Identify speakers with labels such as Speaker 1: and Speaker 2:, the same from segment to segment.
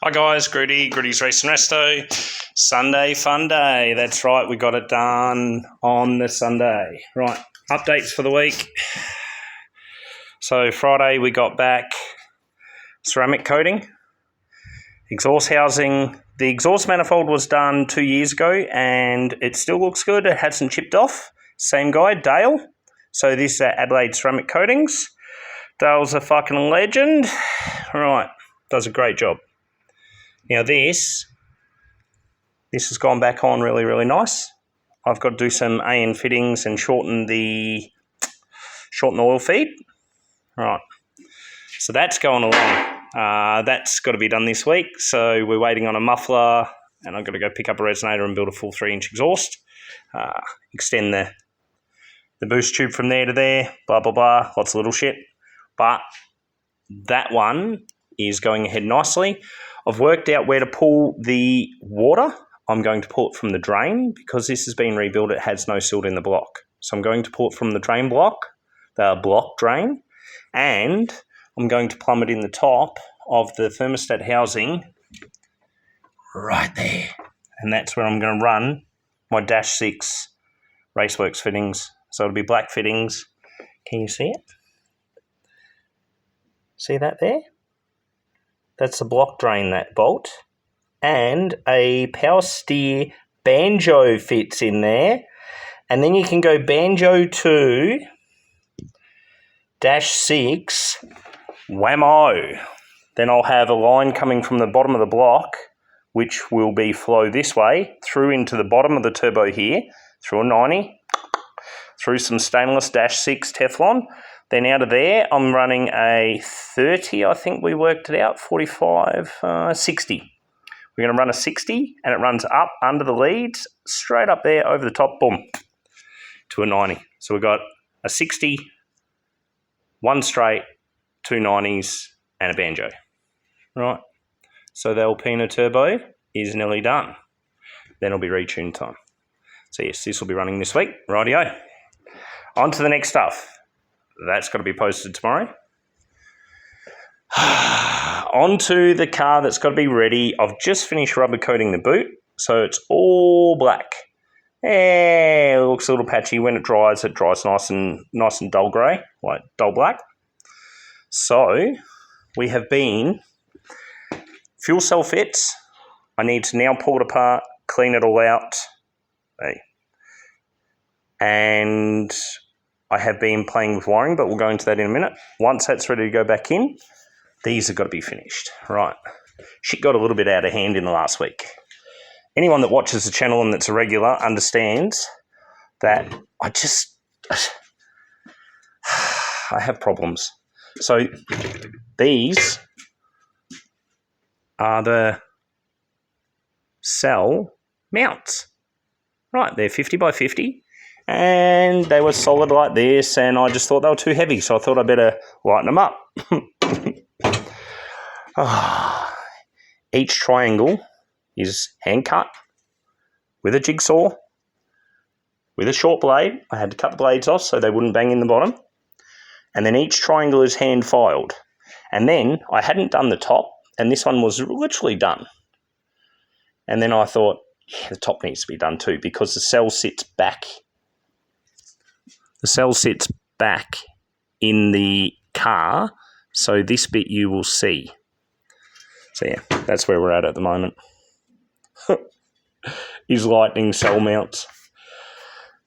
Speaker 1: Hi guys, Grudy's Racing Resto. Sunday Funday. That's right, we got it done on the Sunday. Right, updates for the week. So Friday we got back ceramic coating, exhaust housing. The exhaust manifold was done 2 years ago and it still looks good. It hasn't chipped off. Same guy, Dale. So this is Adelaide Ceramic Coatings. Dale's a fucking legend. Right, does a great job. Now this has gone back on really, really nice. I've got to do some AN fittings and shorten the oil feed. Right, so that's going along. That's got to be done this week. So we're waiting on a muffler and I've got to go pick up a resonator and build a full 3-inch exhaust. Extend the boost tube from there to there, blah, blah, blah, lots of little shit. But that one is going ahead nicely. I've worked out where to pull the water. I'm going to pull it from the drain because this has been rebuilt. It has no silt in the block. So I'm going to pull it from the drain block, the block drain, and I'm going to plumb it in the top of the thermostat housing right there. And that's where I'm going to run my -6 Raceworks fittings. So it'll be black fittings. Can you see it? See that there? That's the block drain, that bolt. And a power steer banjo fits in there. And then you can go banjo to -6 whammo. Then I'll have a line coming from the bottom of the block, which will be flow this way, through into the bottom of the turbo here, through a 90, through some stainless -6 Teflon. Then out of there, I'm running a 30, I think we worked it out, 45, 60. We're going to run a 60, and it runs up under the leads, straight up there, over the top, boom, to a 90. So we've got a 60, one straight, 2 90s, and a banjo. Right, so the Alpina turbo is nearly done. Then it'll be retune time. So yes, this will be running this week. Rightio. On to the next stuff. That's got to be posted tomorrow. Onto the car that's got to be ready. I've just finished rubber coating the boot, so it's all black. Yeah, it looks a little patchy. When it dries nice and dull grey, like dull black. So we have been fuel cell fits. I need to now pull it apart, clean it all out. Hey. And I have been playing with wiring, but we'll go into that in a minute. Once that's ready to go back in, these have got to be finished. Right. Shit got a little bit out of hand in the last week. Anyone that watches the channel and that's a regular understands that I have problems. So these are the cell mounts. Right, they're 50 by 50. And they were solid like this, and I just thought they were too heavy, so I thought I'd better lighten them up. Each triangle is hand cut with a jigsaw, with a short blade. I had to cut the blades off so they wouldn't bang in the bottom. And then each triangle is hand filed. And then I hadn't done the top, and this one was literally done. And then I thought, yeah, the top needs to be done too, because the cell sits back. The cell sits back in the car, so this bit you will see. So yeah, that's where we're at the moment. Is lightning cell mounts.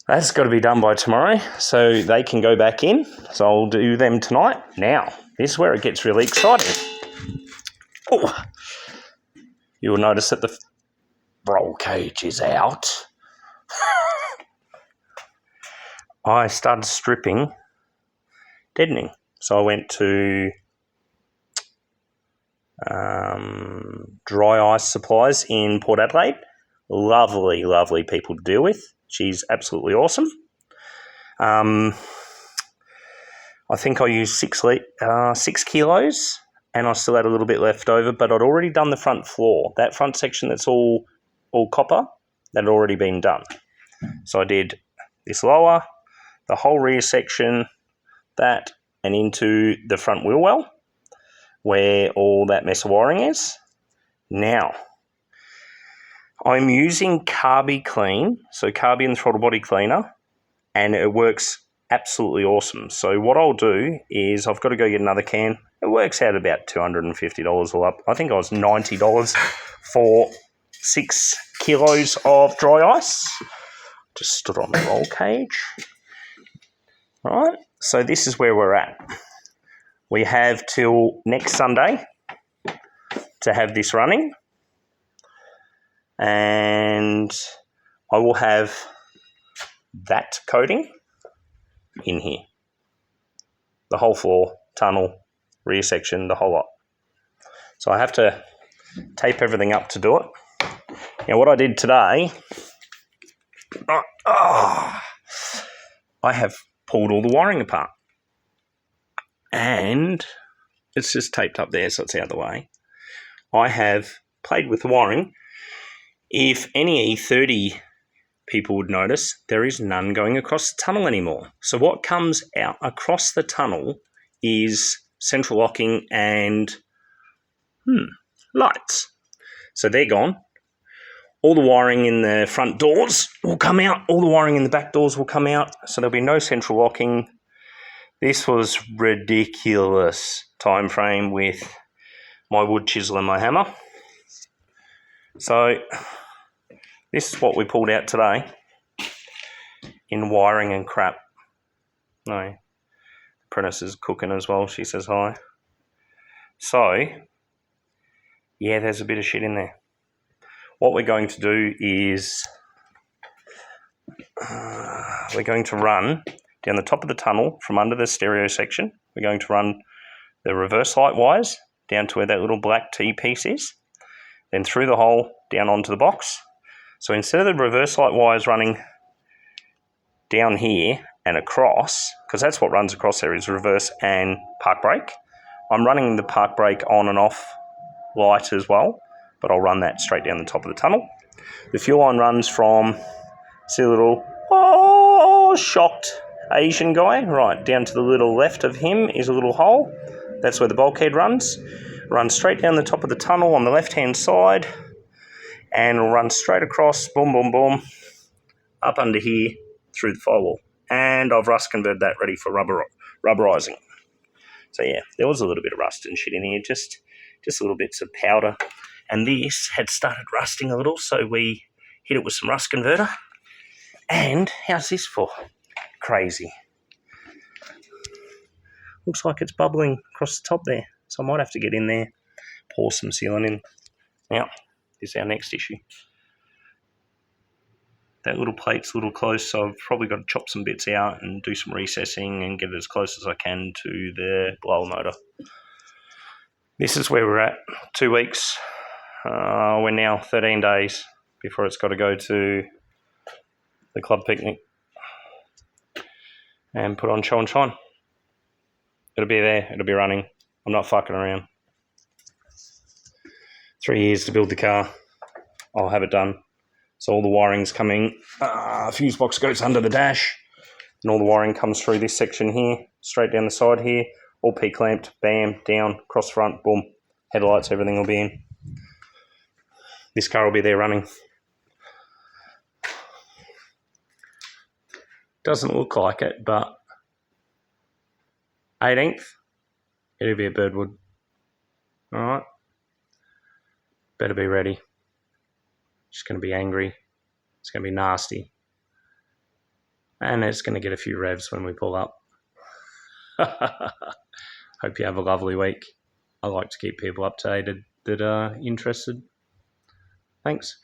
Speaker 1: That's got to be done by tomorrow, so they can go back in. So I'll do them tonight. Now, this is where it gets really exciting. Oh, you will notice that the roll cage is out. I started stripping deadening. So I went to Dry Ice Supplies in Port Adelaide. Lovely, lovely people to deal with. She's absolutely awesome. I think I used 6 kilos, and I still had a little bit left over, but I'd already done the front floor. That front section that's all copper, that had already been done. So I did this lower, the whole rear section, that, and into the front wheel well, where all that mess of wiring is. Now, I'm using Carby Clean, so Carby and Throttle Body Cleaner, and it works absolutely awesome. So what I'll do is I've got to go get another can. It works out about $250 all up. I think I was $90 for 6 kilos of dry ice. Just stood on the roll cage. All right, so this is where we're at. We have till next Sunday to have this running, and I will have that coating in here. The whole floor, tunnel, rear section, the whole lot. So I have to tape everything up to do it. Now what I did today, I have pulled all the wiring apart. And it's just taped up there, so it's out of the way. I have played with the wiring. If any E30 people would notice, there is none going across the tunnel anymore. So what comes out across the tunnel is central locking and lights. So they're gone. All the wiring in the front doors will come out. All the wiring in the back doors will come out. So there'll be no central locking. This was ridiculous time frame with my wood chisel and my hammer. So this is what we pulled out today in wiring and crap. No, the apprentice is cooking as well. She says hi. So, yeah, there's a bit of shit in there. What we're going to do is we're going to run down the top of the tunnel from under the stereo section. We're going to run the reverse light wires down to where that little black T piece is, then through the hole down onto the box. So instead of the reverse light wires running down here and across, because that's what runs across there is reverse and park brake, I'm running the park brake on and off light as well, but I'll run that straight down the top of the tunnel. The fuel line runs from, see the little, shocked Asian guy, right, down to the little left of him is a little hole. That's where the bulkhead runs. Runs straight down the top of the tunnel on the left-hand side, and it'll run straight across, boom, boom, boom, up under here through the firewall. And I've rust converted that ready for rubberizing. So yeah, there was a little bit of rust and shit in here, just little bits of powder. And this had started rusting a little, so we hit it with some rust converter. And how's this for crazy? Looks like it's bubbling across the top there. So I might have to get in there, pour some sealant in. Now, this is our next issue. That little plate's a little close, so I've probably got to chop some bits out and do some recessing and get it as close as I can to the blower motor. This is where we're at. 2 weeks. We're now 13 days before it's got to go to the club picnic and put on show and shine. It'll be there. It'll be running. I'm not fucking around. 3 years to build the car. I'll have it done. So all the wiring's coming. Fuse box goes under the dash, and all the wiring comes through this section here, straight down the side here, all P-clamped, bam, down, cross front, boom. Headlights, everything will be in. This car will be there running. Doesn't look like it, but 18th, it'll be a Birdwood. All right. Better be ready. It's going to be angry. It's going to be nasty. And it's going to get a few revs when we pull up. Hope you have a lovely week. I like to keep people updated that are interested. Thanks.